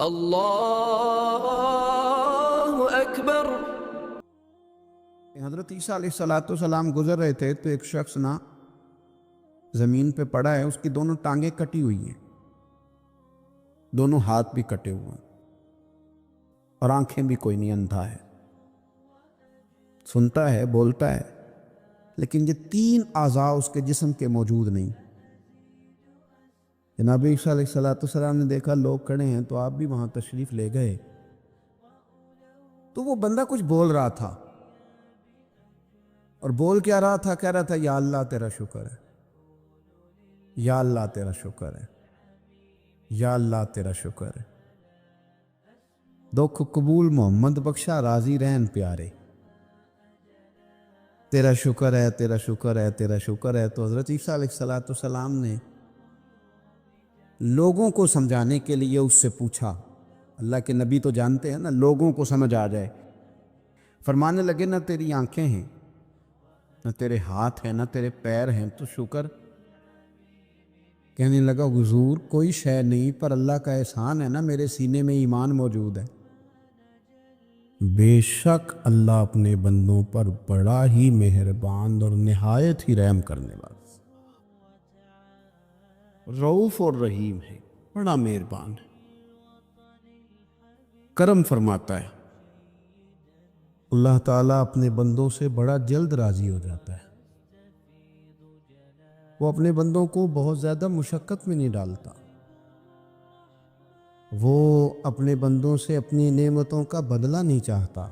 اللہ اکبر۔ حضرت عیسیٰ علیہ السلام گزر رہے تھے تو ایک شخص نا زمین پہ پڑا ہے، اس کی دونوں ٹانگیں کٹی ہوئی ہیں، دونوں ہاتھ بھی کٹے ہوئے ہیں اور آنکھیں بھی کوئی نہیں، اندھا ہے، سنتا ہے، بولتا ہے، لیکن یہ تین اعضاء اس کے جسم کے موجود نہیں۔ جناب عیسیٰ علیہ السلام نے دیکھا لوگ کھڑے ہیں تو آپ بھی وہاں تشریف لے گئے، تو وہ بندہ کچھ بول رہا تھا، اور بول کیا رہا تھا؟ کہہ رہا تھا یا اللہ تیرا شکر ہے، یا اللہ تیرا شکر ہے، یا اللہ تیرا شکر ہے، دکھ قبول محمد بخشا راضی رہن پیارے، تیرا شکر ہے، تیرا شکر ہے، تیرا شکر ہے۔ تو حضرت عیسیٰ علیہ السلام نے لوگوں کو سمجھانے کے لیے اس سے پوچھا، اللہ کے نبی تو جانتے ہیں نا لوگوں کو سمجھ آ جائے، فرمانے لگے نہ تیری آنکھیں ہیں، نہ تیرے ہاتھ ہیں، نہ تیرے پیر ہیں، تو شکر؟ کہنے لگا حضور کوئی شے نہیں، پر اللہ کا احسان ہے نا میرے سینے میں ایمان موجود ہے۔ بے شک اللہ اپنے بندوں پر بڑا ہی مہربان اور نہایت ہی رحم کرنے والا، رؤوف اور رحیم ہے، بڑا مہربان ہے، کرم فرماتا ہے۔ اللہ تعالیٰ اپنے بندوں سے بڑا جلد راضی ہو جاتا ہے، وہ اپنے بندوں کو بہت زیادہ مشقت میں نہیں ڈالتا، وہ اپنے بندوں سے اپنی نعمتوں کا بدلہ نہیں چاہتا،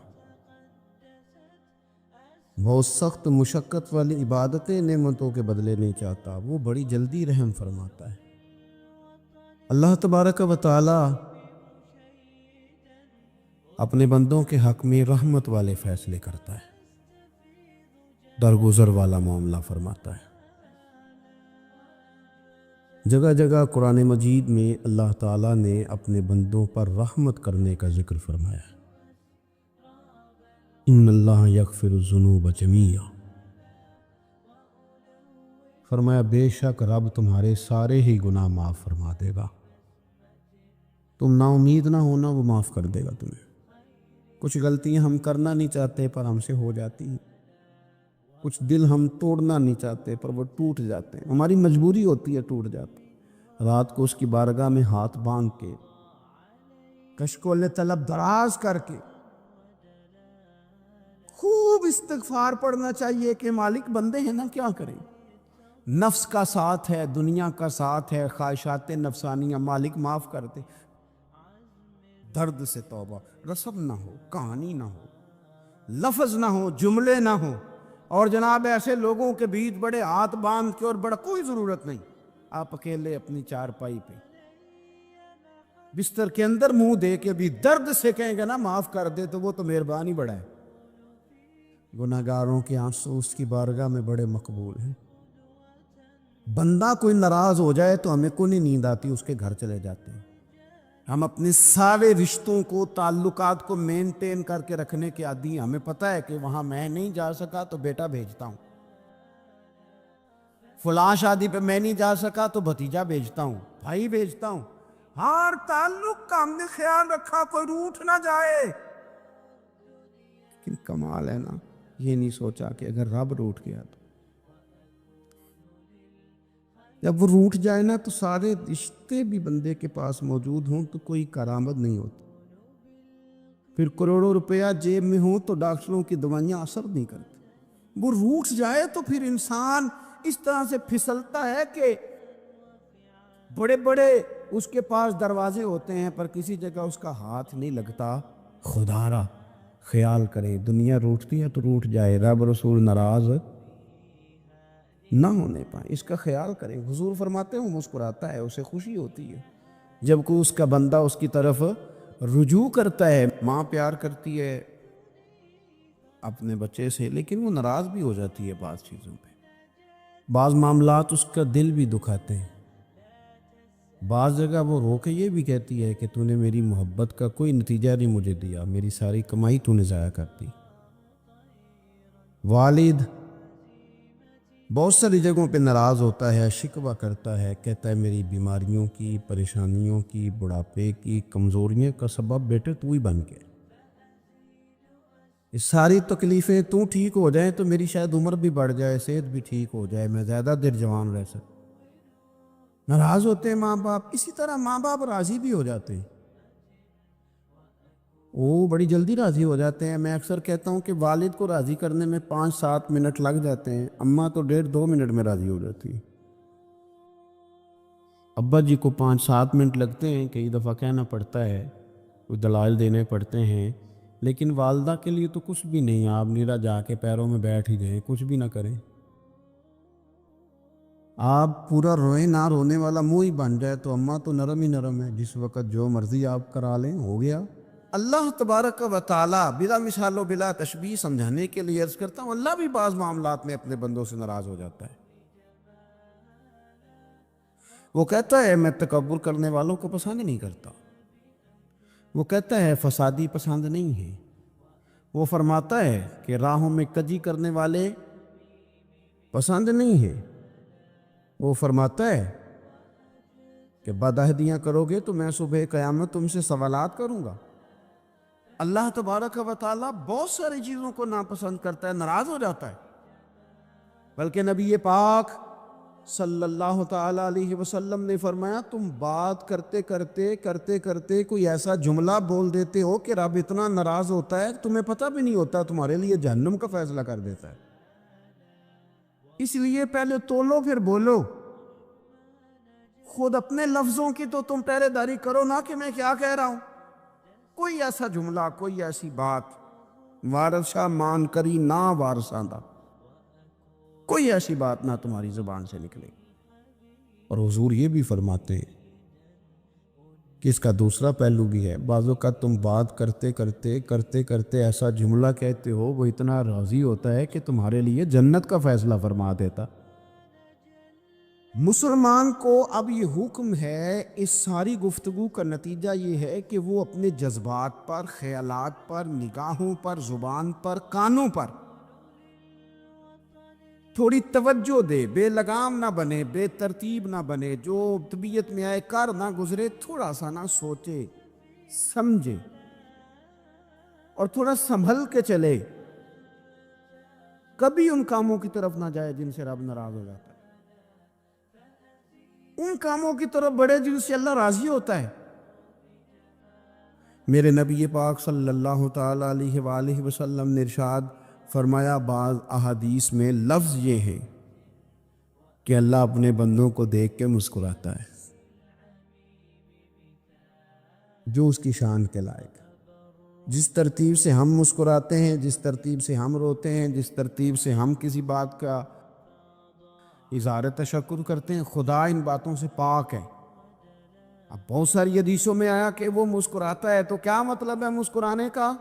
بہت سخت مشقت والی عبادتیں نعمتوں کے بدلے نہیں چاہتا، وہ بڑی جلدی رحم فرماتا ہے۔ اللہ تبارک و تعالی اپنے بندوں کے حق میں رحمت والے فیصلے کرتا ہے، درگزر والا معاملہ فرماتا ہے۔ جگہ جگہ قرآن مجید میں اللہ تعالیٰ نے اپنے بندوں پر رحمت کرنے کا ذکر فرمایا ہے، ان اللہ یغفر الذنوب جمیعا، فرمایا بے شک رب تمہارے سارے ہی گناہ معاف فرما دے گا، تم نا امید نہ ہونا، وہ معاف کر دے گا تمہیں۔ کچھ غلطیاں ہم کرنا نہیں چاہتے پر ہم سے ہو جاتی ہیں، کچھ دل ہم توڑنا نہیں چاہتے پر وہ ٹوٹ جاتے ہیں، ہماری مجبوری ہوتی ہے ٹوٹ جاتے ہیں۔ رات کو اس کی بارگاہ میں ہاتھ باندھ کے، کشکول طلب دراز کر کے خوب استغفار پڑھنا چاہیے کہ مالک بندے ہیں نا کیا کریں، نفس کا ساتھ ہے، دنیا کا ساتھ ہے، خواہشات نفسانیہ، مالک معاف کر دے، درد سے توبہ، رسم نہ ہو، کہانی نہ ہو، لفظ نہ ہو، جملے نہ ہو، اور جناب ایسے لوگوں کے بیچ بڑے ہاتھ باندھ کے، اور بڑا کوئی ضرورت نہیں، آپ اکیلے اپنی چارپائی پہ بستر کے اندر منہ دے کے بھی درد سے کہیں گے نا معاف کر دے، تو وہ تو مہربانی بڑا ہے۔ گناہگاروں کے آنسو اس کی بارگاہ میں بڑے مقبول ہیں۔ بندہ کوئی ناراض ہو جائے تو ہمیں کوئی نیند آتی، اس کے گھر چلے جاتے ہیں، ہم اپنے سارے رشتوں کو، تعلقات کو مینٹین کر کے رکھنے کے عادی ہیں، ہمیں پتہ ہے کہ وہاں میں نہیں جا سکا تو بیٹا بھیجتا ہوں، فلاں شادی پہ میں نہیں جا سکا تو بھتیجا بھیجتا ہوں، بھائی بھیجتا ہوں، ہر تعلق کا ہم نے خیال رکھا کوئی روٹھ نہ جائے۔ لیکن کمال ہے نا، یہ نہیں سوچا کہ اگر رب روٹھ گیا تو جب وہ روٹھ جائے نا تو سارے رشتے بھی بندے کے پاس موجود ہوں تو کوئی کرامت نہیں ہوتی، پھر کروڑوں روپیہ جیب میں ہوں تو ڈاکٹروں کی دوائیاں اثر نہیں کرتی، وہ روٹھ جائے تو پھر انسان اس طرح سے پھسلتا ہے کہ بڑے بڑے اس کے پاس دروازے ہوتے ہیں پر کسی جگہ اس کا ہاتھ نہیں لگتا۔ خدا را خیال کرے، دنیا روٹتی ہے تو روٹھ جائے، رب رسول ناراض نہ ہونے پائے، اس کا خیال کریں۔ حضور فرماتے ہیں وہ مسکراتا ہے، اسے خوشی ہوتی ہے جب کوئی اس کا بندہ اس کی طرف رجوع کرتا ہے۔ ماں پیار کرتی ہے اپنے بچے سے، لیکن وہ ناراض بھی ہو جاتی ہے بعض چیزوں پہ، بعض معاملات اس کا دل بھی دکھاتے ہیں، بعض جگہ وہ رو کے یہ بھی کہتی ہے کہ تو نے میری محبت کا کوئی نتیجہ نہیں مجھے دیا، میری ساری کمائی تو نے ضائع کر دی۔ والد بہت ساری جگہوں پہ ناراض ہوتا ہے، شکوہ کرتا ہے، کہتا ہے میری بیماریوں کی، پریشانیوں کی، بڑھاپے کی، کمزوریوں کا سبب بیٹے تو ہی بن گیا۔ یہ ساری تکلیفیں تو ٹھیک ہو جائیں تو میری شاید عمر بھی بڑھ جائے، صحت بھی ٹھیک ہو جائے، میں زیادہ دیر جوان رہ سکوں۔ ناراض ہوتے ہیں ماں باپ، اسی طرح ماں باپ راضی بھی ہو جاتے ہیں، وہ بڑی جلدی راضی ہو جاتے ہیں۔ میں اکثر کہتا ہوں کہ والد کو راضی کرنے میں 5-7 منٹ لگ جاتے ہیں، اماں تو 1.5-2 منٹ میں راضی ہو جاتی ہے۔ ابا جی کو 5-7 منٹ لگتے ہیں، کئی دفعہ کہنا پڑتا ہے، کوئی دلائل دینے پڑتے ہیں، لیکن والدہ کے لیے تو کچھ بھی نہیں، آپ نیرا جا کے پیروں میں بیٹھ ہی جائیں، کچھ بھی نہ کریں، آپ پورا روئیں نہ، رونے والا منہ ہی بن جائے تو اماں تو نرم ہی نرم ہے، جس وقت جو مرضی آپ کرا لیں ہو گیا۔ اللہ تبارک و تعالی بلا مثال و بلا تشبیہ سمجھانے کے لیے عرض کرتا ہوں، اللہ بھی بعض معاملات میں اپنے بندوں سے ناراض ہو جاتا ہے۔ وہ کہتا ہے میں تکبر کرنے والوں کو پسند نہیں کرتا، وہ کہتا ہے فسادی پسند نہیں ہے، وہ فرماتا ہے کہ راہوں میں کجی کرنے والے پسند نہیں ہے، وہ فرماتا ہے کہ بدعہدیاں کرو گے تو میں صبح قیامت تم سے سوالات کروں گا۔ اللہ تبارک و تعالیٰ بہت ساری چیزوں کو ناپسند کرتا ہے، ناراض ہو جاتا ہے، بلکہ نبی پاک صلی اللہ تعالیٰ علیہ وسلم نے فرمایا تم بات کرتے کرتے کوئی ایسا جملہ بول دیتے ہو کہ رب اتنا ناراض ہوتا ہے تمہیں پتہ بھی نہیں ہوتا، تمہارے لیے جہنم کا فیصلہ کر دیتا ہے۔ اس لیے پہلے تولو پھر بولو، خود اپنے لفظوں کی تو تم پہرے داری کرو نا کہ میں کیا کہہ رہا ہوں۔ کوئی ایسا جملہ، کوئی ایسی بات وارث شاہ مان کری نہ وارثاں دا، کوئی ایسی بات نہ تمہاری زبان سے نکلے۔ اور حضور یہ بھی فرماتے ہیں کہ اس کا دوسرا پہلو بھی ہے، بعض اوقات تم بات کرتے ایسا جملہ کہتے ہو وہ اتنا راضی ہوتا ہے کہ تمہارے لیے جنت کا فیصلہ فرما دیتا۔ مسلمان کو اب یہ حکم ہے، اس ساری گفتگو کا نتیجہ یہ ہے کہ وہ اپنے جذبات پر، خیالات پر، نگاہوں پر، زبان پر، کانوں پر تھوڑی توجہ دے، بے لگام نہ بنے، بے ترتیب نہ بنے، جو طبیعت میں آئے کر نہ گزرے، تھوڑا سا نہ سوچے سمجھے اور تھوڑا سنبھل کے چلے، کبھی ان کاموں کی طرف نہ جائے جن سے رب ناراض ہو جاتا ہے، ان کاموں کی طرف بڑھے جن سے اللہ راضی ہوتا ہے۔ میرے نبی پاک صلی اللہ تعالی علیہ وآلہ وسلم نے ارشاد فرمایا، بعض احادیث میں لفظ یہ ہے کہ اللہ اپنے بندوں کو دیکھ کے مسکراتا ہے جو اس کی شان کے لائق ہے۔ جس ترتیب سے ہم مسکراتے ہیں، جس ترتیب سے ہم روتے ہیں، جس ترتیب سے ہم کسی بات کا اظہار تشکر کرتے ہیں، خدا ان باتوں سے پاک ہے۔ اب بہت ساری حدیثوں میں آیا کہ وہ مسکراتا ہے، تو کیا مطلب ہے مسکرانے کا؟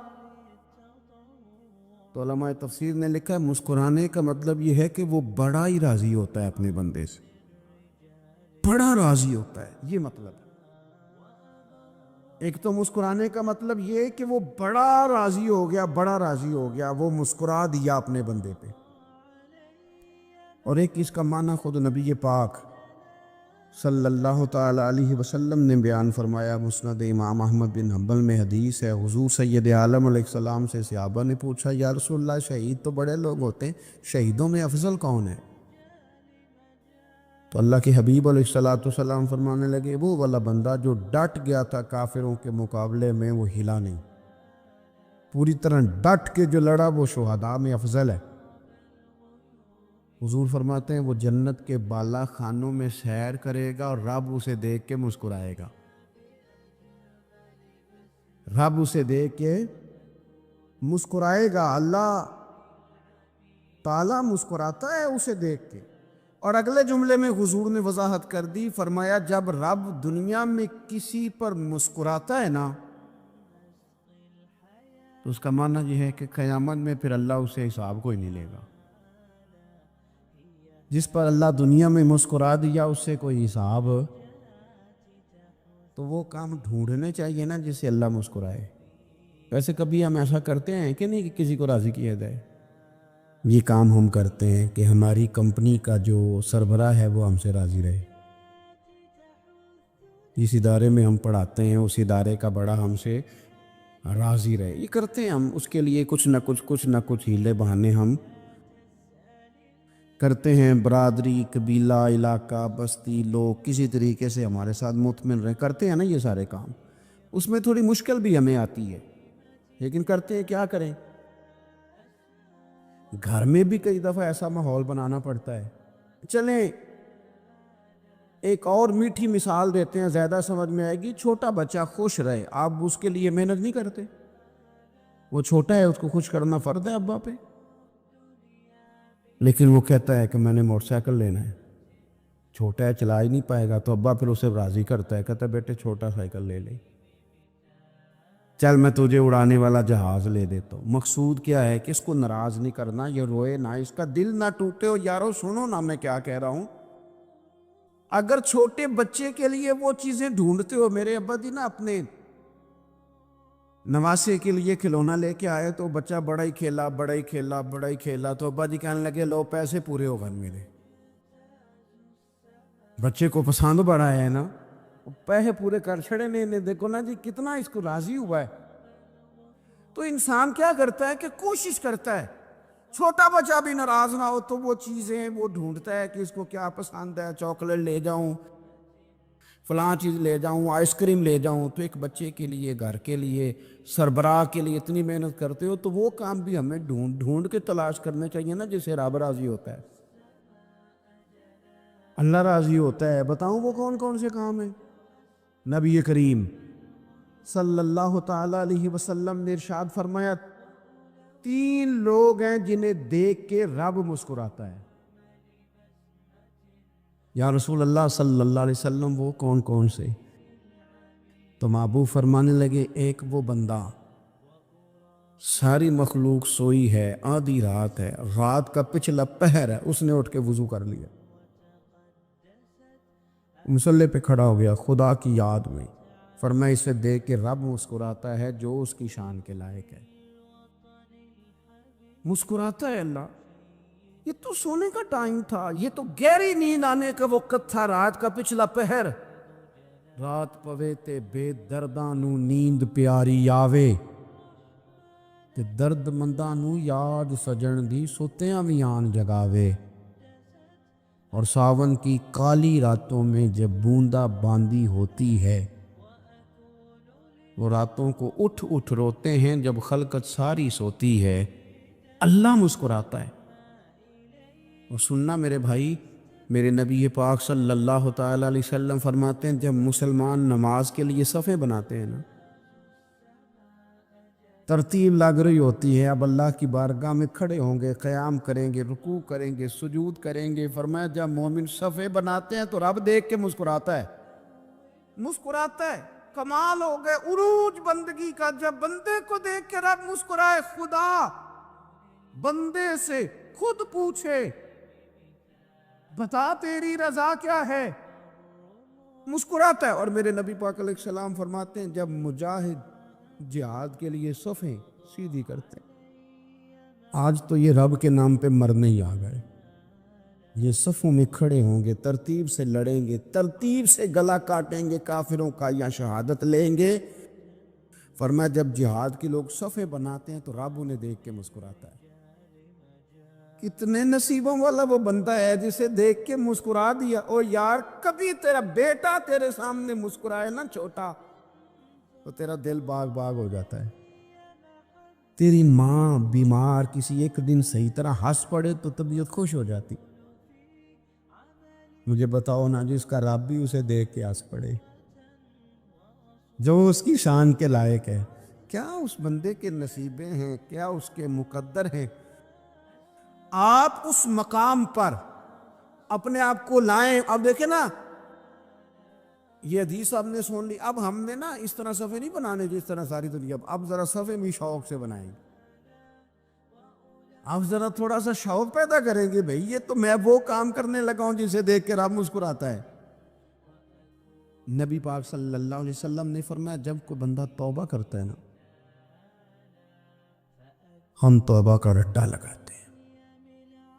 تو علماء تفسیر نے لکھا ہے مسکرانے کا مطلب یہ ہے کہ وہ بڑا ہی راضی ہوتا ہے اپنے بندے سے، بڑا راضی ہوتا ہے، یہ مطلب ہے۔ ایک تو مسکرانے کا مطلب یہ کہ وہ بڑا راضی ہو گیا، بڑا راضی ہو گیا، وہ مسکرا دیا اپنے بندے پہ۔ اور ایک اس کا معنی خود نبی پاک صلی اللہ تعالی علیہ وسلم نے بیان فرمایا، مسند امام احمد بن حنبل میں حدیث ہے، حضور سید عالم علیہ السلام سے صحابہ نے پوچھا یا رسول اللہ شہید تو بڑے لوگ ہوتے ہیں، شہیدوں میں افضل کون ہے؟ تو اللہ کے حبیب علیہ السلام فرمانے لگے وہ والا بندہ جو ڈٹ گیا تھا کافروں کے مقابلے میں، وہ ہلا نہیں، پوری طرح ڈٹ کے جو لڑا وہ شہداء میں افضل ہے۔ حضور فرماتے ہیں وہ جنت کے بالا خانوں میں سیر کرے گا اور رب اسے دیکھ کے مسکرائے گا، رب اسے دیکھ کے مسکرائے گا، اللہ تعالیٰ مسکراتا ہے اسے دیکھ کے۔ اور اگلے جملے میں حضور نے وضاحت کر دی، فرمایا جب رب دنیا میں کسی پر مسکراتا ہے نا تو اس کا معنی یہ ہے کہ قیامت میں پھر اللہ اسے حساب کوئی نہیں لے گا۔ جس پر اللہ دنیا میں مسکرا دیا اس سے کوئی حساب، تو وہ کام ڈھونڈنے چاہیے نا جس سے اللہ مسکرائے۔ ویسے کبھی ہم ایسا کرتے ہیں کہ نہیں کہ کسی کو راضی کیا جائے؟ یہ کام ہم کرتے ہیں کہ ہماری کمپنی کا جو سربراہ ہے وہ ہم سے راضی رہے، جس ادارے میں ہم پڑھاتے ہیں اس ادارے کا بڑا ہم سے راضی رہے، یہ کرتے ہیں ہم۔ اس کے لیے کچھ نہ کچھ ہیلے بہانے ہم کرتے ہیں۔ برادری، قبیلہ، علاقہ، بستی، لوگ کسی طریقے سے ہمارے ساتھ مطمئن رہیں، کرتے ہیں نا یہ سارے کام۔ اس میں تھوڑی مشکل بھی ہمیں آتی ہے، لیکن کرتے ہیں، کیا کریں۔ گھر میں بھی کئی دفعہ ایسا ماحول بنانا پڑتا ہے۔ چلیں ایک اور میٹھی مثال دیتے ہیں، زیادہ سمجھ میں آئے گی۔ چھوٹا بچہ خوش رہے، آپ اس کے لیے محنت نہیں کرتے؟ وہ چھوٹا ہے، اس کو خوش کرنا فرض ہے ابا پہ، لیکن وہ کہتا ہے کہ میں نے موٹر سائیکل لینا ہے۔ چھوٹا ہے، چلا ہی نہیں پائے گا، تو ابا پھر اسے راضی کرتا ہے، کہتا ہے بیٹے چھوٹا سائیکل لے لے، چل میں تجھے اڑانے والا جہاز لے دیتا ہوں۔ مقصود کیا ہے کہ اس کو ناراض نہیں کرنا، یہ روئے نہ، اس کا دل نہ ٹوٹے۔ ہو یارو سنو نا میں کیا کہہ رہا ہوں۔ اگر چھوٹے بچے کے لیے وہ چیزیں ڈھونڈتے ہو، میرے ابا جی نا اپنے نواسے کے لیے کھلونا لے کے آئے تو بچہ بڑا ہی کھیلا، تو ابا جی کہنے لگے لو پیسے پورے ہو گئے میرے۔ بچے کو پسند بڑا ہے نا، پیسے پورے کر چھڑے نے، دیکھو نا جی کتنا اس کو راضی ہوا ہے۔ تو انسان کیا کرتا ہے کہ کوشش کرتا ہے چھوٹا بچہ بھی ناراض نہ ہو، تو وہ چیزیں وہ ڈھونڈتا ہے کہ اس کو کیا پسند ہے، چاکلیٹ لے جاؤں، فلاں چیز لے جاؤں، آئس کریم لے جاؤں۔ تو ایک بچے کے لیے، گھر کے لیے، سربراہ کے لیے اتنی محنت کرتے ہو، تو وہ کام بھی ہمیں ڈھونڈ کے تلاش کرنے چاہیے نا، جسے رب راضی ہوتا ہے، اللہ راضی ہوتا ہے۔ بتاؤں وہ کون کون سے کام ہیں؟ نبی کریم صلی اللہ تعالی علیہ وسلم نے ارشاد فرمایا 3 لوگ ہیں جنہیں دیکھ کے رب مسکراتا ہے۔ یا رسول اللہ صلی اللہ علیہ وسلم وہ کون کون سے؟ تو محبوب فرمانے لگے ایک وہ بندہ ساری مخلوق سوئی ہے، آدھی رات ہے، رات کا پچھلا پہر ہے، اس نے اٹھ کے وضو کر لیا، مصلی پہ کھڑا ہو گیا خدا کی یاد میں، فرمایا اسے دیکھ کے رب مسکراتا ہے جو اس کی شان کے لائق ہے۔ مسکراتا ہے اللہ۔ یہ تو سونے کا ٹائم تھا، یہ تو گہری نیند آنے کا وقت تھا، رات کا پچھلا پہر۔ رات پوے تے بے درداں نو نیند پیاری آوے، تے درد منداں نو یاد سجن دی سوتیاں وی آن جگاوے۔ اور ساون کی کالی راتوں میں جب بوندا باندی ہوتی ہے، وہ راتوں کو اٹھ روتے ہیں جب خلقت ساری سوتی ہے، اللہ مسکراتا ہے۔ اور سننا میرے بھائی، میرے نبی پاک صلی اللہ تعالی علیہ وسلم فرماتے ہیں جب مسلمان نماز کے لیے صفیں بناتے ہیں نا، ترتیب لگ رہی ہوتی ہے، اب اللہ کی بارگاہ میں کھڑے ہوں گے، قیام کریں گے، رکوع کریں گے، سجود کریں گے، فرمایا جب مومن صفیں بناتے ہیں تو رب دیکھ کے مسکراتا ہے، مسکراتا ہے۔ کمال ہو گئے عروج بندگی کا، جب بندے کو دیکھ کے رب مسکرائے۔ خدا بندے سے خود پوچھے بتا تیری رضا کیا ہے، مسکراتا ہے۔ اور میرے نبی پاک علیہ السلام فرماتے ہیں جب مجاہد جہاد کے لیے صفیں سیدھی کرتے ہیں، آج تو یہ رب کے نام پہ مرنے ہی آ گئے، یہ صفوں میں کھڑے ہوں گے، ترتیب سے لڑیں گے، ترتیب سے گلا کاٹیں گے کافروں کا یا شہادت لیں گے۔ فرمایا جب جہاد کے لوگ صفیں بناتے ہیں تو رب انہیں دیکھ کے مسکراتا ہے۔ کتنے نصیبوں والا وہ بندہ ہے جسے دیکھ کے مسکرا دیا۔ او یار کبھی تیرا بیٹا تیرے سامنے مسکرائے نا چھوٹا، تو تیرا دل باغ باغ ہو جاتا ہے۔ تیری ماں بیمار کسی ایک دن صحیح طرح ہنس پڑے تو طبیعت خوش ہو جاتی۔ مجھے بتاؤ نا جس کا رب بھی اسے دیکھ کے ہنس پڑے، جو اس کی شان کے لائق ہے، کیا اس بندے کے نصیبیں ہیں، کیا اس کے مقدر ہیں۔ آپ اس مقام پر اپنے آپ کو لائیں۔ اب دیکھیں نا یہ حدیث آپ نے سن لی، اب ہم نے نا اس طرح صفحے نہیں بنانے جس طرح ساری دنیا، اب ذرا صفحے بھی شوق سے بنائیں گے، اب ذرا تھوڑا سا شوق پیدا کریں گے، بھئی یہ تو میں وہ کام کرنے لگا ہوں جسے دیکھ کے رب مسکراتا ہے۔ نبی پاک صلی اللہ علیہ وسلم نے فرمایا جب کوئی بندہ توبہ کرتا ہے نا، ہم توبہ کا رٹا لگاتے ہیں،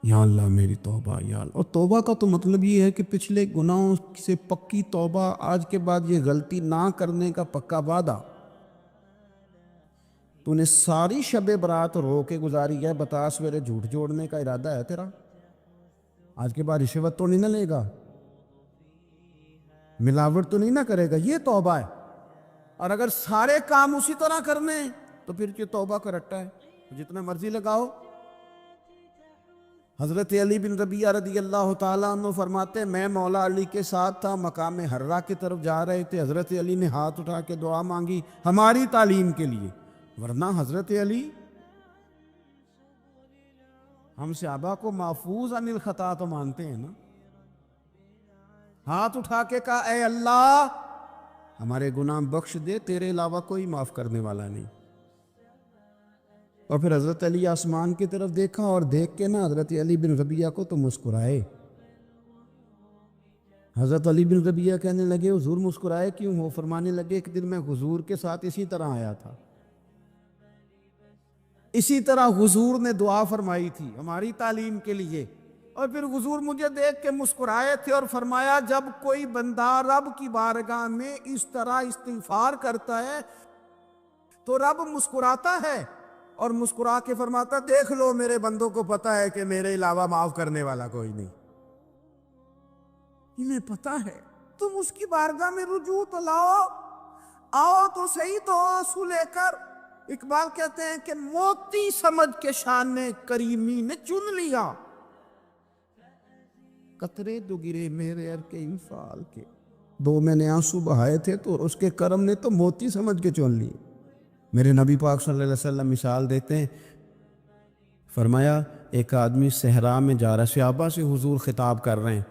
یا اللہ میری توبہ یا اللہ. اور توبہ کا تو مطلب یہ ہے کہ پچھلے گناہوں سے پکی توبہ، آج کے بعد یہ غلطی نہ کرنے کا پکا وعدہ. تو نے ساری شب برات رو کے گزاری ہے، بتا سویرے جھوٹ جوڑنے کا ارادہ ہے تیرا؟ آج کے بعد رشوت تو نہیں نہ لے گا، ملاوٹ تو نہیں نہ کرے گا، یہ توبہ ہے. اور اگر سارے کام اسی طرح کرنے تو پھر یہ توبہ کا رٹا ہے، جتنا مرضی لگاؤ. حضرت علی بن ربیعہ رضی اللہ تعالیٰ عنہ فرماتے ہیں میں مولا علی کے ساتھ تھا، مقام حرہ کی طرف جا رہے تھے، حضرت علی نے ہاتھ اٹھا کے دعا مانگی ہماری تعلیم کے لیے. ورنہ حضرت علی ہم صحابہ کو محفوظ عن الخطا تو مانتے ہیں نا. ہاتھ اٹھا کے کہا اے اللہ ہمارے گناہ بخش دے، تیرے علاوہ کوئی معاف کرنے والا نہیں. اور پھر حضرت علی آسمان کی طرف دیکھا اور دیکھ کے نا حضرت علی بن ربیعہ کو تو مسکرائے. حضرت علی بن ربیعہ کہنے لگے حضور مسکرائے کیوں ہو؟ فرمانے لگے ایک دن میں حضور کے ساتھ اسی طرح آیا تھا، اسی طرح حضور نے دعا فرمائی تھی ہماری تعلیم کے لیے، اور پھر حضور مجھے دیکھ کے مسکرائے تھے اور فرمایا جب کوئی بندہ رب کی بارگاہ میں اس طرح استغفار کرتا ہے تو رب مسکراتا ہے اور مسکرا کے فرماتا دیکھ لو میرے بندوں کو پتہ ہے کہ میرے علاوہ معاف کرنے والا کوئی نہیں. انہیں پتہ ہے، تم اس کی بارگاہ میں رجوع تو لاؤ، آؤ تو صحیح تو آنسو لے کر. اقبال کہتے ہیں کہ موتی سمجھ کے شان کریمی نے چن لیا، قطرے دو گرے میرے عرق انفال کے. دو میں نے آنسو بہائے تھے تو اس کے کرم نے تو موتی سمجھ کے چن لیے. میرے نبی پاک صلی اللہ علیہ وسلم مثال دیتے ہیں، فرمایا ایک آدمی صحرا میں جا رہا ہے، صحابہ سے حضور خطاب کر رہے ہیں.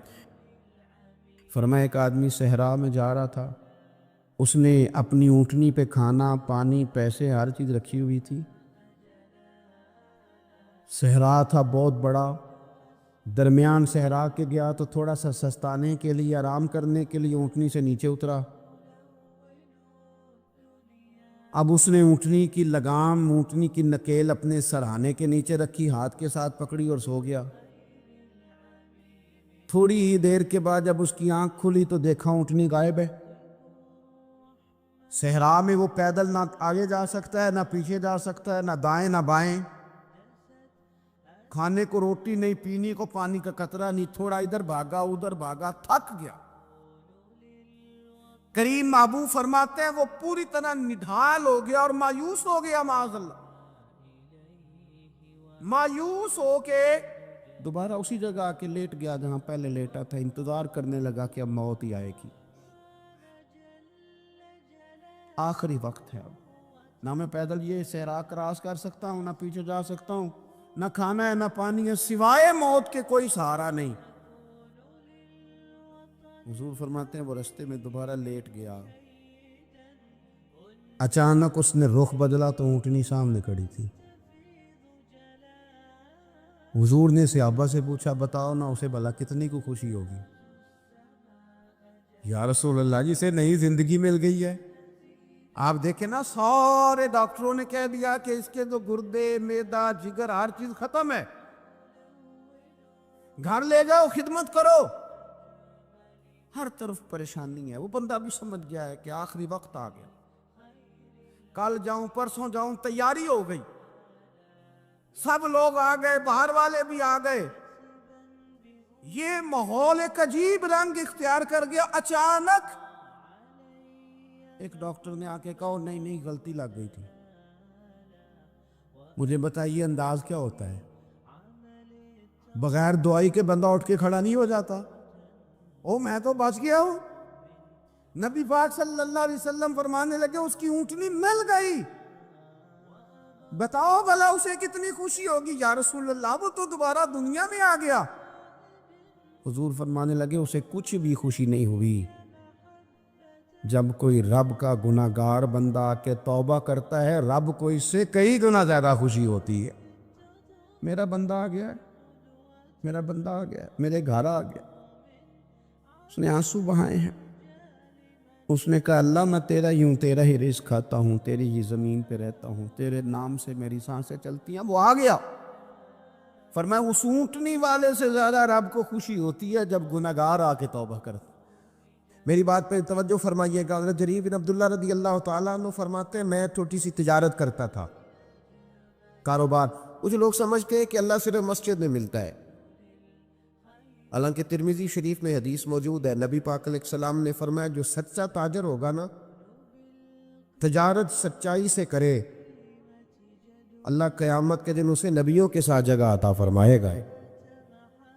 فرمایا ایک آدمی صحرا میں جا رہا تھا، اس نے اپنی اونٹنی پہ کھانا پانی پیسے ہر چیز رکھی ہوئی تھی. صحرا تھا بہت بڑا، درمیان صحرا کے گیا تو تھوڑا سا سستانے کے لیے آرام کرنے کے لیے اونٹنی سے نیچے اترا. اب اس نے اونٹنی کی لگام، اونٹنی کی نکیل اپنے سرہانے کے نیچے رکھی، ہاتھ کے ساتھ پکڑی اور سو گیا. تھوڑی ہی دیر کے بعد جب اس کی آنکھ کھلی تو دیکھا اونٹنی غائب ہے. صحرا میں وہ پیدل نہ آگے جا سکتا ہے نہ پیچھے جا سکتا ہے، نہ دائیں نہ بائیں، کھانے کو روٹی نہیں، پینے کو پانی کا قطرہ نہیں، تھوڑا ادھر بھاگا ادھر بھاگا، تھک گیا. کریم محبوب فرماتے ہیں وہ پوری طرح نڈھال ہو گیا اور مایوس ہو گیا، معاذ اللہ مایوس ہو کے دوبارہ اسی جگہ آ کے لیٹ گیا جہاں پہلے لیٹا تھا. انتظار کرنے لگا کہ اب موت ہی آئے گی، آخری وقت ہے، اب نہ میں پیدل یہ صحرا کراس کر سکتا ہوں، نہ پیچھے جا سکتا ہوں، نہ کھانا ہے نہ پانی ہے، سوائے موت کے کوئی سہارا نہیں. حضور فرماتے ہیں وہ رستے میں دوبارہ لیٹ گیا. اچانک اس نے رخ بدلا تو اونٹنی سامنے کھڑی تھی. حضور نے صحابہ سے پوچھا بتاؤ نا اسے بھلا کتنی کو خوشی ہوگی؟ یا رسول اللہ جسے نئی زندگی مل گئی ہے. آپ دیکھیں نا سارے ڈاکٹروں نے کہہ دیا کہ اس کے تو گردے معدہ جگر ہر چیز ختم ہے، گھر لے جاؤ خدمت کرو، ہر طرف پریشانی ہے. وہ بندہ بھی سمجھ گیا ہے کہ آخری وقت آ گیا، کل جاؤں پرسوں جاؤں، تیاری ہو گئی، سب لوگ آ گئے، باہر والے بھی آ گئے. یہ ماحول ایک عجیب رنگ اختیار کر گیا. اچانک ایک ڈاکٹر نے آ کے کہا نہیں نہیں غلطی لگ گئی تھی. مجھے بتائیے انداز کیا ہوتا ہے؟ بغیر دعائی کے بندہ اٹھ کے کھڑا نہیں ہو جاتا. او میں تو بچ گیا ہوں. نبی پاک صلی اللہ علیہ وسلم فرمانے لگے اس کی اونٹنی مل گئی، بتاؤ بھلا اسے کتنی خوشی ہوگی. یا رسول اللہ وہ تو دوبارہ دنیا میں آ گیا. حضور فرمانے لگے اسے کچھ بھی خوشی نہیں ہوئی. جب کوئی رب کا گناہ گار بندہ آ کے توبہ کرتا ہے، رب کو اس سے کئی گنا زیادہ خوشی ہوتی ہے. میرا بندہ آ گیا ہے، میرا بندہ آ گیا ہے، میرے گھر آ گیا. اس نے آنسو بہائے ہیں. اس نے کہا اللہ میں تیرا ہی ہوں، تیرا ہی رزق کھاتا ہوں، تیری ہی زمین پہ رہتا ہوں، تیرے نام سے میری سانسیں چلتی ہیں. وہ آ گیا. فرمایا اس اونٹنی والے سے زیادہ رب کو خوشی ہوتی ہے جب گناہگار آ کے توبہ کرتا۔ میری بات پہ توجہ فرمائیے گا۔ حضرت جریر بن عبداللہ رضی اللہ تعالیٰ عنہ فرماتے ہیں میں چھوٹی سی تجارت کرتا تھا، کاروبار۔ کچھ لوگ سمجھتے ہیں کہ اللہ صرف مسجد میں ملتا ہے، حالانکہ ترمذی شریف میں حدیث موجود ہے، نبی پاک علیہ السلام نے فرمایا جو سچا تاجر ہوگا نا، تجارت سچائی سے کرے، اللہ قیامت کے دن اسے نبیوں کے ساتھ جگہ عطا فرمائے گا۔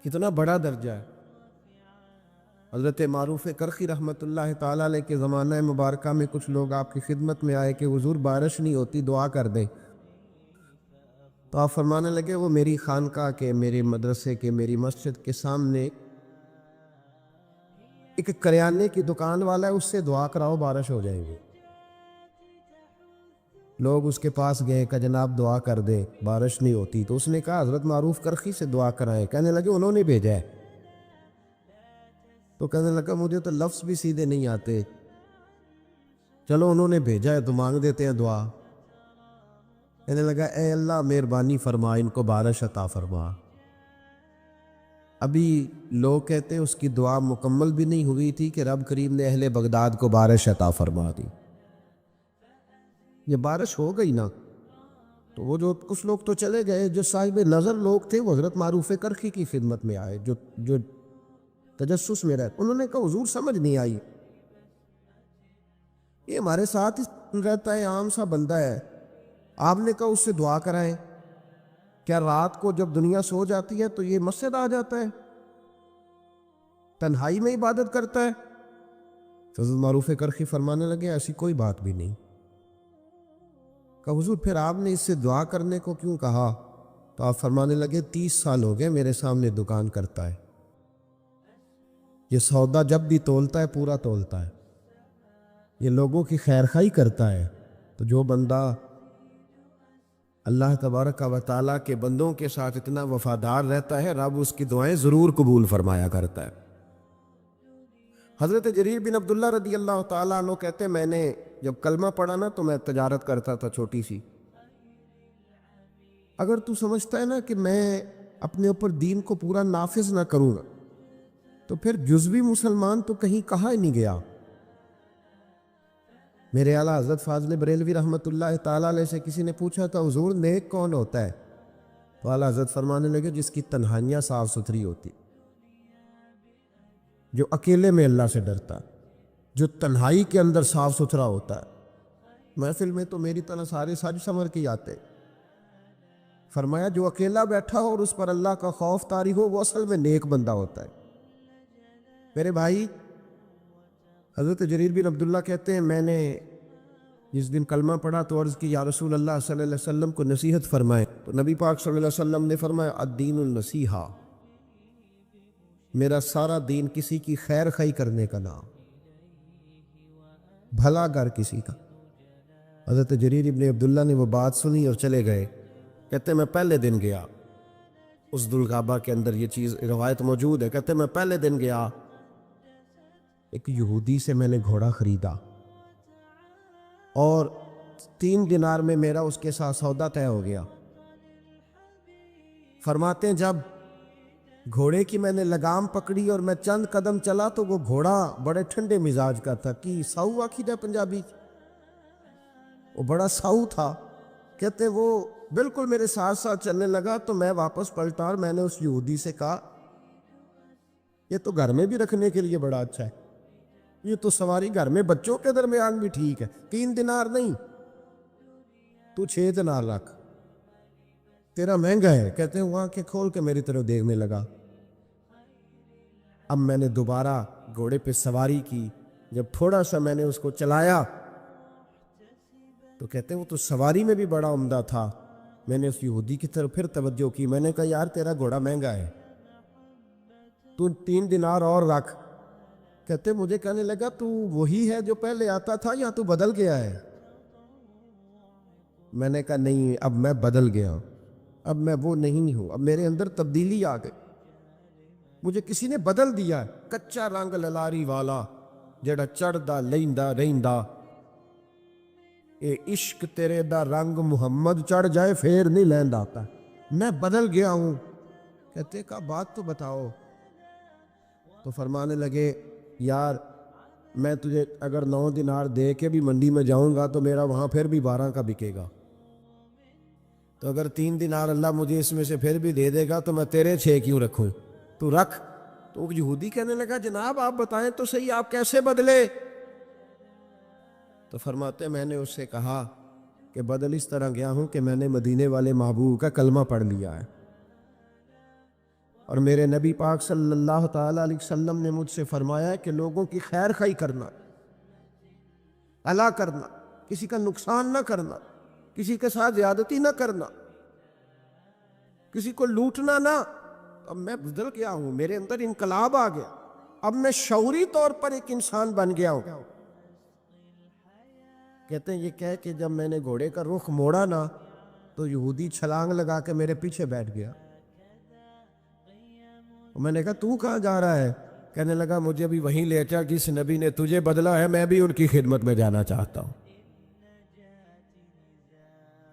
کتنا بڑا درجہ ہے۔ حضرت معروف کرخی رحمۃ اللہ تعالیٰ علیہ کے زمانہ مبارکہ میں کچھ لوگ آپ کی خدمت میں آئے کہ حضور بارش نہیں ہوتی، دعا کر دیں۔ تو آپ فرمانے لگے وہ میری خانقاہ کے، میرے مدرسے کے، میری مسجد کے سامنے ایک کریانے کی دکان والا ہے، اس سے دعا کراؤ بارش ہو جائے گی۔ لوگ اس کے پاس گئے کہ جناب دعا کر دے، بارش نہیں ہوتی۔ تو اس نے کہا حضرت معروف کرخی سے دعا کرائیں۔ کہنے لگے انہوں نے بھیجا ہے۔ تو کہنے لگا مجھے تو لفظ بھی سیدھے نہیں آتے، چلو انہوں نے بھیجا ہے تو مانگ دیتے ہیں دعا۔ کہنے لگا اے اللہ مہربانی فرما، ان کو بارش عطا فرما۔ ابھی لوگ کہتے ہیں اس کی دعا مکمل بھی نہیں ہوئی تھی کہ رب کریم نے اہل بغداد کو بارش عطا فرما دی۔ یہ بارش ہو گئی نا، تو وہ جو کچھ لوگ تو چلے گئے، جو صاحب نظر لوگ تھے وہ حضرت معروف کرخی کی خدمت میں آئے، جو تجسس میں رہتے۔ انہوں نے کہا حضور سمجھ نہیں آئی، یہ ہمارے ساتھ رہتا ہے، عام سا بندہ ہے، آپ نے کہا اس سے دعا کرائیں، کیا رات کو جب دنیا سو جاتی ہے تو یہ مسجد آ جاتا ہے، تنہائی میں عبادت کرتا ہے؟ حضرت معروف کرخی فرمانے لگے ایسی کوئی بات بھی نہیں۔ کہا حضور پھر آپ نے اس سے دعا کرنے کو کیوں کہا؟ تو آپ فرمانے لگے 30 سال ہو گئے میرے سامنے دکان کرتا ہے، یہ سودا جب بھی تولتا ہے پورا تولتا ہے، یہ لوگوں کی خیر خواہی کرتا ہے۔ تو جو بندہ اللہ تبارک و تعالیٰ کے بندوں کے ساتھ اتنا وفادار رہتا ہے، رب اس کی دعائیں ضرور قبول فرمایا کرتا ہے۔ حضرت جریر بن عبداللہ رضی اللہ تعالیٰ عنہ کہتے ہیں میں نے جب کلمہ پڑھا نا تو میں تجارت کرتا تھا چھوٹی سی۔ اگر تو سمجھتا ہے نا کہ میں اپنے اوپر دین کو پورا نافذ نہ کروں گا تو پھر جزوی مسلمان تو کہیں کہا ہی نہیں گیا۔ میرے اعلیٰ حضرت فاضل بریلوی رحمۃ اللہ تعالیٰ علیہ سے کسی نے پوچھا تھا حضور نیک کون ہوتا ہے؟ تو اعلیٰ حضرت فرمانے لگے جس کی تنہائیاں صاف ستھری ہوتی، جو اکیلے میں اللہ سے ڈرتا ہے، جو تنہائی کے اندر صاف ستھرا ہوتا ہے۔ محفل میں تو میری طرح سارے سج سمر کے آتے، فرمایا جو اکیلا بیٹھا ہو اور اس پر اللہ کا خوف طاری ہو وہ اصل میں نیک بندہ ہوتا ہے۔ میرے بھائی حضرت جریر بن عبداللہ کہتے ہیں میں نے جس دن کلمہ پڑھا تو عرض کی یا رسول اللہ صلی اللہ علیہ وسلم کو نصیحت فرمائے، تو نبی پاک صلی اللہ علیہ وسلم نے فرمایا الدین النصیحہ، میرا سارا دین کسی کی خیر خواہی کرنے کا نام، بھلا گر کسی کا۔ حضرت جریر بن عبداللہ نے وہ بات سنی اور چلے گئے۔ کہتے میں پہلے دن گیا، اس ذوالقعبہ کے اندر یہ چیز روایت موجود ہے، کہتے میں پہلے دن گیا، ایک یہودی سے میں نے گھوڑا خریدا اور 3 دینار میں میرا اس کے ساتھ سودا طے ہو گیا۔ فرماتے ہیں جب گھوڑے کی میں نے لگام پکڑی اور میں چند قدم چلا تو وہ گھوڑا بڑے ٹھنڈے مزاج کا تھا، کہ ساؤ آخی ہے پنجابی، وہ بڑا ساؤ تھا۔ کہتے وہ بالکل میرے ساتھ ساتھ چلنے لگا تو میں واپس پلٹا اور میں نے اس یہودی سے کہا یہ تو گھر میں بھی رکھنے کے لیے بڑا اچھا ہے، یہ تو سواری گھر میں بچوں کے درمیان بھی ٹھیک ہے، 3 دینار نہیں تو 6 دینار رکھ، تیرا مہنگا ہے۔ کہتے ہیں وہاں کے کھول کے میری طرف دیکھنے لگا۔ اب میں نے دوبارہ گھوڑے پہ سواری کی، جب تھوڑا سا میں نے اس کو چلایا تو کہتے ہیں وہ تو سواری میں بھی بڑا عمدہ تھا۔ میں نے اس یہودی کی طرف پھر توجہ کی، میں نے کہا یار تیرا گھوڑا مہنگا ہے، تو 3 دینار اور رکھ۔ کہتے مجھے کہنے لگا تو وہی ہے جو پہلے آتا تھا یا تو بدل گیا ہے؟ میں نے کہا نہیں، اب میں بدل گیا ہوں، اب میں وہ نہیں ہوں، اب میرے اندر تبدیلی آ گئی، مجھے کسی نے بدل دیا ہے۔ کچا رنگ للاری والا جڑا چڑھدا لیندا رہندا، اے عشق تیرے دا رنگ محمد چڑھ جائے پھر نہیں لیندا آتا۔ میں بدل گیا ہوں، کہتے کہا بات تو بتاؤ. تو فرمانے لگے یار میں تجھے اگر 9 دینار دے کے بھی منڈی میں جاؤں گا تو میرا وہاں پھر بھی 12 کا بکے گا. تو اگر 3 دینار اللہ مجھے اس میں سے پھر بھی دے دے گا تو میں تیرے 6 کیوں رکھوں, تو رکھ. تو یہودی کہنے لگا جناب آپ بتائیں تو صحیح آپ کیسے بدلے؟ تو فرماتے میں نے اس سے کہا کہ بدل اس طرح گیا ہوں کہ میں نے مدینے والے محبوب کا کلمہ پڑھ لیا ہے, اور میرے نبی پاک صلی اللہ تعالیٰ علیہ وسلم نے مجھ سے فرمایا ہے کہ لوگوں کی خیر خواہی کرنا, الا کرنا, کسی کا نقصان نہ کرنا, کسی کے ساتھ زیادتی نہ کرنا, کسی کو لوٹنا نہ. اب میں بدل گیا ہوں, میرے اندر انقلاب آ گیا, اب میں شعوری طور پر ایک انسان بن گیا ہوں. کہتے ہیں یہ کہہ کہ جب میں نے گھوڑے کا رخ موڑا نا تو یہودی چھلانگ لگا کے میرے پیچھے بیٹھ گیا. میں نے کہا تو کہاں جا رہا ہے؟ کہنے لگا مجھے بھی وہیں لے چل جس نبی نے تجھے بدلا ہے, میں بھی ان کی خدمت میں جانا چاہتا ہوں.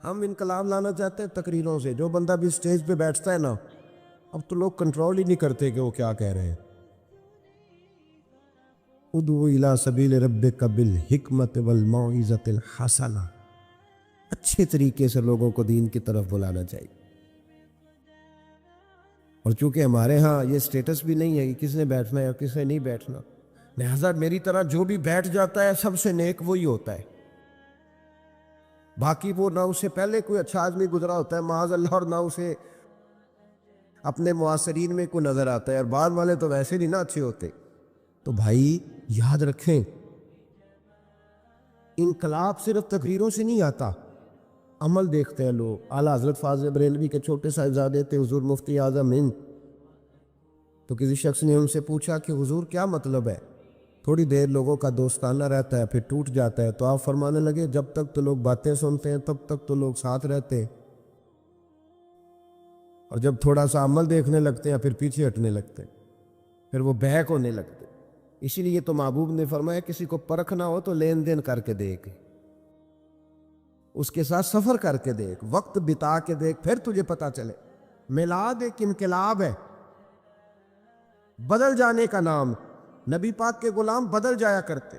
ہم انقلاب لانا چاہتے ہیں تقریروں سے. جو بندہ بھی سٹیج پہ بیٹھتا ہے نا, اب تو لوگ کنٹرول ہی نہیں کرتے کہ وہ کیا کہہ رہے ہیں. ادعو الی سبیل ربک بالحکمت والموعظۃ الحسنہ, اچھے طریقے سے لوگوں کو دین کی طرف بلانا چاہیے. اور چونکہ ہمارے ہاں یہ سٹیٹس بھی نہیں ہے کہ کس نے بیٹھنا ہے اور کس نے نہیں بیٹھنا, لہذا میری طرح جو بھی بیٹھ جاتا ہے سب سے نیک وہی ہوتا ہے. باقی وہ نہ اسے پہلے کوئی اچھا آدمی گزرا ہوتا ہے معاذ اللہ, اور نہ اسے اپنے معاصرین میں کوئی نظر آتا ہے, اور بعد والے تو ویسے نہیں نہ اچھے ہوتے. تو بھائی یاد رکھیں, انقلاب صرف تقریروں سے نہیں آتا, عمل دیکھتے ہیں لوگ. اعلیٰ حضرت فاضل بریلوی کے چھوٹے صاحبزادے تھے حضور مفتی اعظم ہند. تو کسی شخص نے ان سے پوچھا کہ حضور کیا مطلب ہے؟ تھوڑی دیر لوگوں کا دوستانہ رہتا ہے پھر ٹوٹ جاتا ہے. تو آپ فرمانے لگے جب تک تو لوگ باتیں سنتے ہیں تب تک تو لوگ ساتھ رہتے ہیں, اور جب تھوڑا سا عمل دیکھنے لگتے ہیں پھر پیچھے ہٹنے لگتے ہیں, پھر وہ بیک ہونے لگتے. اسی لیے تو محبوب نے فرمایا کسی کو پرکھنا ہو تو لین دین کر کے دیکھ, اس کے ساتھ سفر کر کے دیکھ, وقت بتا کے دیکھ, پھر تجھے پتا چلے. میلاد ایک انقلاب ہے, بدل جانے کا نام. نبی پاک کے غلام بدل جایا کرتے,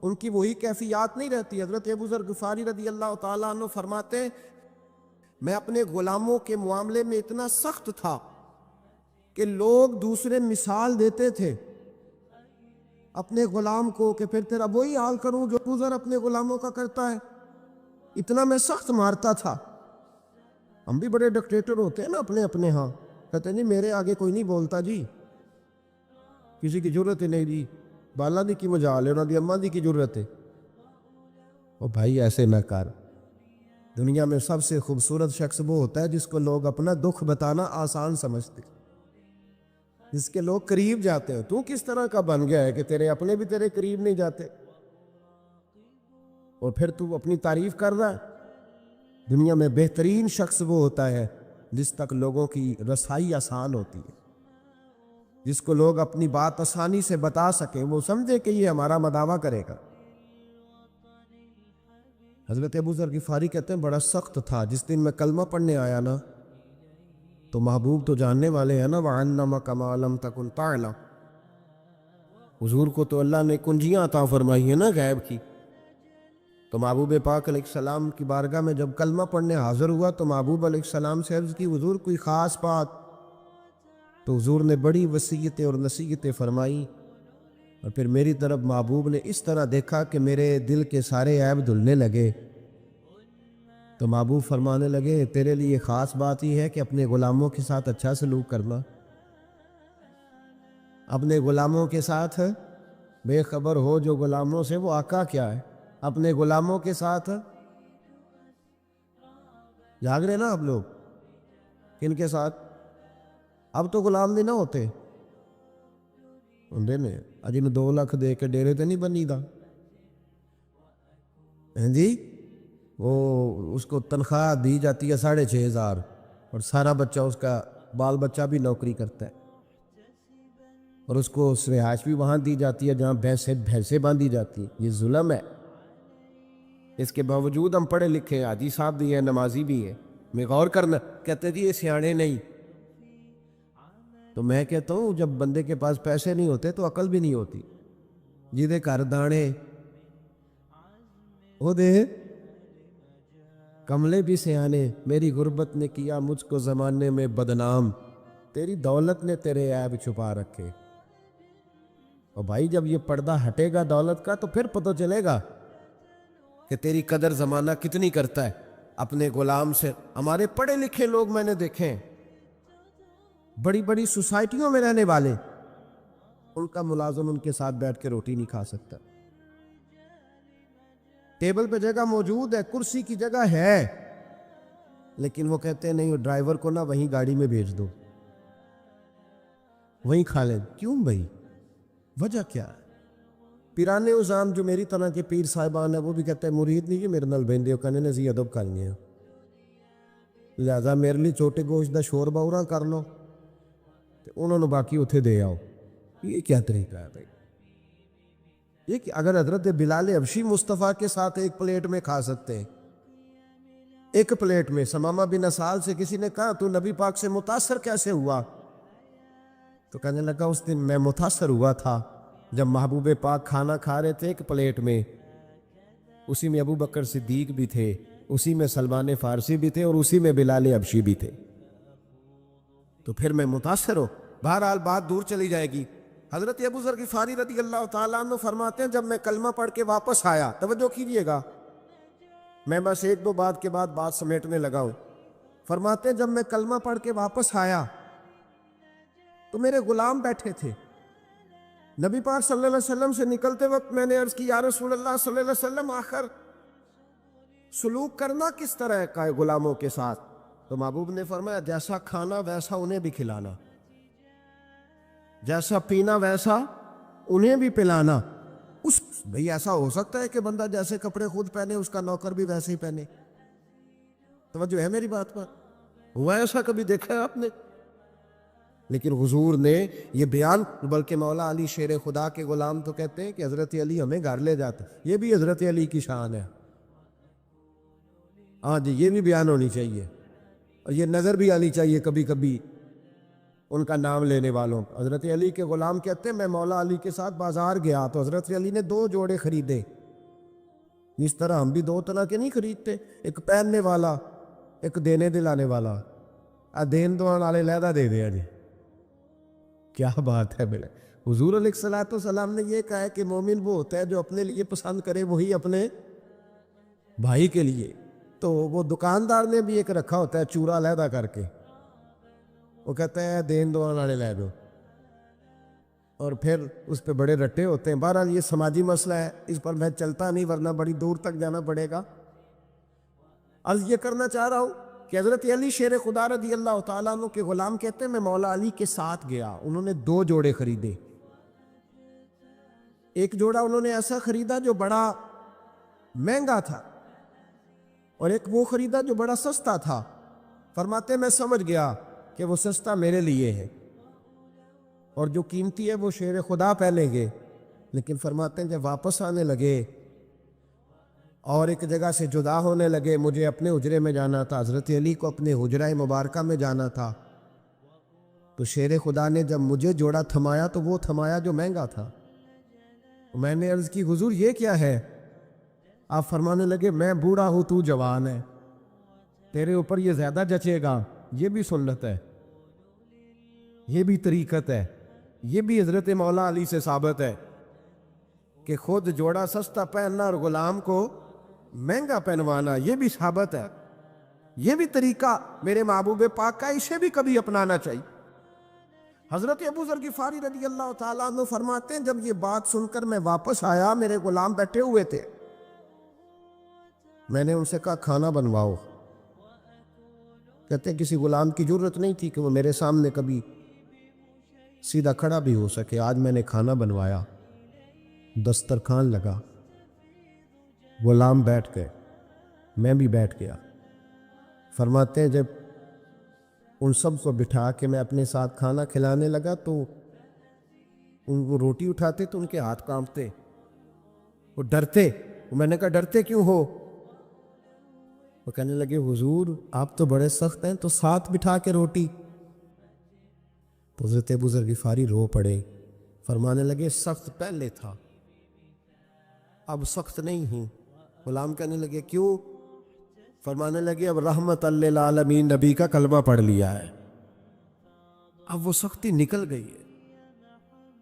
ان کی وہی کیفیات نہیں رہتی. حضرت ابو ذر غفاری رضی اللہ تعالیٰ عنہ فرماتے ہیں میں اپنے غلاموں کے معاملے میں اتنا سخت تھا کہ لوگ دوسرے مثال دیتے تھے اپنے غلام کو کہ پھر تیرا وہی حال کروں جو ابو ذر اپنے غلاموں کا کرتا ہے. اتنا میں سخت مارتا تھا. ہم بھی بڑے ڈکٹیٹر ہوتے ہیں نا اپنے اپنے ہاں, کہتے نہیں میرے آگے کوئی نہیں بولتا جی, کسی کی ضرورت ہی نہیں جی, بالا دی کی مجال ہے انہوں دی اماں دی کی ضرورت ہے. او بھائی ایسے نہ کر. دنیا میں سب سے خوبصورت شخص وہ ہوتا ہے جس کو لوگ اپنا دکھ بتانا آسان سمجھتے, جس کے لوگ قریب جاتے ہیں. تو کس طرح کا بن گیا ہے کہ تیرے اپنے بھی تیرے قریب نہیں جاتے, اور پھر تو اپنی تعریف کر رہا ہے. دنیا میں بہترین شخص وہ ہوتا ہے جس تک لوگوں کی رسائی آسان ہوتی ہے, جس کو لوگ اپنی بات آسانی سے بتا سکیں, وہ سمجھے کہ یہ ہمارا مداوع کرے گا. حضرت ابو ذر غفاری کہتے ہیں بڑا سخت تھا. جس دن میں کلمہ پڑھنے آیا نا تو محبوب تو جاننے والے ہیں نا, وَعَلَّمَكَ مَا لَمْ تَكُنْ تَعْلَمْ, حضور کو تو اللہ نے کنجیاں عطا فرمائی ہیں نا غیب کی. تو محبوب پاک علیہ السلام کی بارگاہ میں جب کلمہ پڑھنے حاضر ہوا تو محبوب علیہ السلام سے عرض کی حضور کوئی خاص بات؟ تو حضور نے بڑی وصیتیں اور نصیحتیں فرمائی, اور پھر میری طرف محبوب نے اس طرح دیکھا کہ میرے دل کے سارے عیب دھلنے لگے. تو محبوب فرمانے لگے تیرے لیے خاص بات یہ ہے کہ اپنے غلاموں کے ساتھ اچھا سلوک کرنا. اپنے غلاموں کے ساتھ بے خبر ہو جو غلاموں سے وہ آقا کیا ہے. اپنے غلاموں کے ساتھ جاگ رہے نا آپ لوگ, کن کے ساتھ؟ اب تو غلام نہیں نہ ہوتے ہوں نے اج 2 لاکھ دے کے ڈیرے تے نہیں بنی دا جی. وہ اس کو تنخواہ دی جاتی ہے 6,500, اور سارا بچہ اس کا بال بچہ بھی نوکری کرتا ہے, اور اس کو رہائش بھی وہاں دی جاتی ہے جہاں بھینسیں باندھی جاتی ہیں. یہ ظلم ہے. اس کے باوجود ہم پڑھے لکھے حاجی صاحب بھی ہیں, نمازی بھی ہیں. میں غور کرنا, کہتے جی یہ سیانے نہیں, تو میں کہتا ہوں جب بندے کے پاس پیسے نہیں ہوتے تو عقل بھی نہیں ہوتی. جیدے گھر دانے وہ دے کملے بھی سیانے، میری غربت نے کیا مجھ کو زمانے میں بدنام، تیری دولت نے تیرے عیب چھپا رکھے. اور بھائی جب یہ پردہ ہٹے گا دولت کا تو پھر پتہ چلے گا کہ تیری قدر زمانہ کتنی کرتا ہے. اپنے غلام سے ہمارے پڑھے لکھے لوگ میں نے دیکھے ہیں، بڑی بڑی سوسائٹیوں میں رہنے والے، ان کا ملازم ان کے ساتھ بیٹھ کے روٹی نہیں کھا سکتا. ٹیبل پہ جگہ موجود ہے، کرسی کی جگہ ہے، لیکن وہ کہتے ہیں نہیں، وہ ڈرائیور کو نہ وہیں گاڑی میں بھیج دو، وہیں کھا لیں. کیوں بھائی؟ وجہ کیا ہے؟ پیرانے عظام جو میری طرح کے پیر صاحبان ہیں وہ بھی کہتے ہیں مرید نہیں کہ میرے نال بہندے ہو کہنے نزی ادب کر گئے، لہذا میرے لیے چھوٹے گوشت دا شوربہ اورا کر لو تو انہوں نے باقی اتھے دے آؤ. یہ کیا طریقہ ہے بھائی؟ یہ کہ اگر حضرت بلال حبشی مصطفیٰ کے ساتھ ایک پلیٹ میں کھا سکتے ہیں، ایک پلیٹ میں، سمامہ بن اسال سے کسی نے کہا تو نبی پاک سے متاثر کیسے ہوا؟ تو کہنے لگا اس دن میں متاثر ہوا تھا جب محبوب پاک کھانا کھا رہے تھے ایک پلیٹ میں، اسی میں ابو بکر صدیق بھی تھے، اسی میں سلمان فارسی بھی تھے، اور اسی میں بلال حبشی بھی تھے، تو پھر میں متاثر ہوں. بہرحال بات دور چلی جائے گی. حضرت ابو ذر غفاری رضی اللہ تعالیٰ عنہ فرماتے ہیں جب میں کلمہ پڑھ کے واپس آیا، توجہ کیجیے گا، میں بس ایک دو بات کے بعد بات سمیٹنے لگا ہوں. فرماتے ہیں جب میں کلمہ پڑھ کے واپس آیا تو میرے غلام بیٹھے تھے. نبی پاک صلی اللہ علیہ وسلم سے نکلتے وقت میں نے عرض کی یا رسول اللہ صلی اللہ علیہ وسلم آخر سلوک کرنا کس طرح کا ہے غلاموں کے ساتھ؟ تو محبوب نے فرمایا جیسا کھانا ویسا انہیں بھی کھلانا، جیسا پینا ویسا انہیں بھی پلانا. اس بھئی ایسا ہو سکتا ہے کہ بندہ جیسے کپڑے خود پہنے اس کا نوکر بھی ویسے ہی پہنے؟ توجہ ہے میری بات پر؟ ہوا ایسا کبھی دیکھا ہے آپ نے؟ لیکن حضور نے یہ بیان، بلکہ مولا علی شیر خدا کے غلام تو کہتے ہیں کہ حضرت علی ہمیں گھر لے جاتے، یہ بھی حضرت علی کی شان ہے. ہاں جی، یہ بھی بیان ہونی چاہیے، اور یہ نظر بھی آنی چاہیے کبھی کبھی ان کا نام لینے والوں. حضرت علی کے غلام کہتے ہیں میں مولا علی کے ساتھ بازار گیا تو حضرت علی نے 2 جوڑے خریدے. اس طرح ہم بھی 2 طرح کے نہیں خریدتے، ایک پہننے والا، ایک دینے دلانے والا. دین دوان والے لہدہ دے دیا جی، کیا بات ہے میرے. حضور علیہ السلام نے یہ کہا ہے کہ مومن وہ ہوتا ہے جو اپنے لیے پسند کرے وہی اپنے بھائی کے لیے. تو وہ دکاندار نے بھی ایک رکھا ہوتا ہے چورا لہدہ کر کے، وہ کہتا ہے دین دوان والے لے دو، اور پھر اس پہ بڑے رٹے ہوتے ہیں. بہرحال یہ سماجی مسئلہ ہے، اس پر میں چلتا نہیں ورنہ بڑی دور تک جانا پڑے گا. عرض یہ کرنا چاہ رہا ہوں کہ حضرت علی شیر خدا رضی اللہ تعالیٰ عنہ کے غلام کہتے ہیں میں مولا علی کے ساتھ گیا، انہوں نے 2 جوڑے خریدے. ایک جوڑا انہوں نے ایسا خریدا جو بڑا مہنگا تھا، اور ایک وہ خریدا جو بڑا سستا تھا. فرماتے ہیں میں سمجھ گیا کہ وہ سستا میرے لیے ہے اور جو قیمتی ہے وہ شیر خدا پہنیں گے. لیکن فرماتے ہیں جب واپس آنے لگے اور ایک جگہ سے جدا ہونے لگے، مجھے اپنے حجرے میں جانا تھا، حضرت علی کو اپنے حجرہ مبارکہ میں جانا تھا، تو شیر خدا نے جب مجھے جوڑا تھمایا تو وہ تھمایا جو مہنگا تھا. میں نے عرض کی حضور یہ کیا ہے؟ آپ فرمانے لگے میں بوڑھا ہوں تو جوان ہے، تیرے اوپر یہ زیادہ جچے گا. یہ بھی سنت ہے، یہ بھی طریقت ہے، یہ بھی حضرت مولا علی سے ثابت ہے کہ خود جوڑا سستا پہننا اور غلام کو مہنگا پہنوانا، یہ بھی ثابت ہے. یہ بھی طریقہ میرے محبوب پاک کا، اسے بھی کبھی اپنانا چاہیے. حضرت ابو ذر غفاری رضی اللہ تعالیٰ عنہ فرماتے ہیں جب یہ بات سن کر میں واپس آیا، میرے غلام بیٹھے ہوئے تھے، میں نے ان سے کہا کھانا بنواؤ. کہتے ہیں کسی غلام کی ضرورت نہیں تھی کہ وہ میرے سامنے کبھی سیدھا کھڑا بھی ہو سکے. آج میں نے کھانا بنوایا، دسترخوان لگا، غلام بیٹھ گئے، میں بھی بیٹھ گیا. فرماتے ہیں جب ان سب کو بٹھا کے میں اپنے ساتھ کھانا کھلانے لگا تو ان کو روٹی اٹھاتے تو ان کے ہاتھ کانپتے، وہ ڈرتے. میں نے کہا ڈرتے کیوں ہو؟ وہ کہنے لگے حضور آپ تو بڑے سخت ہیں، تو ساتھ بٹھا کے روٹی. تو حضرت ابو ذر غفاری رو پڑے، فرمانے لگے سخت پہلے تھا، اب سخت نہیں ہوں۔ غلام کہنے لگے کیوں؟ فرمانے لگے اب رحمت للعالمین نبی کا کلمہ پڑھ لیا ہے، اب وہ سختی نکل گئی ہے۔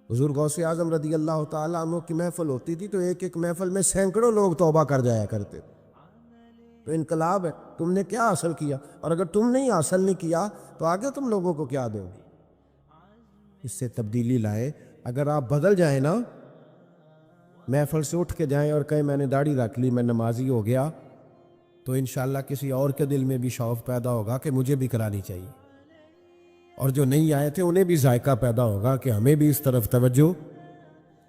حضور غوث اعظم رضی اللہ تعالیٰ عنہ کی محفل ہوتی تھی تو ایک ایک محفل میں سینکڑوں لوگ توبہ کر جایا کرتے، تو انقلاب ہے۔ تم نے کیا حاصل کیا؟ اور اگر تم نہیں حاصل نہیں کیا تو آگے تم لوگوں کو کیا دو گے؟ اس سے تبدیلی لائے۔ اگر آپ بدل جائیں نا، محفل سے اٹھ کے جائیں اور کہیں میں نے داڑھی رکھ لی، میں نمازی ہو گیا، تو انشاءاللہ کسی اور کے دل میں بھی شوق پیدا ہوگا کہ مجھے بھی کرانی چاہیے، اور جو نہیں آئے تھے انہیں بھی ذائقہ پیدا ہوگا کہ ہمیں بھی اس طرف توجہ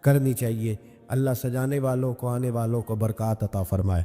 کرنی چاہیے۔ اللہ سجانے والوں کو، آنے والوں کو برکات عطا فرمائے۔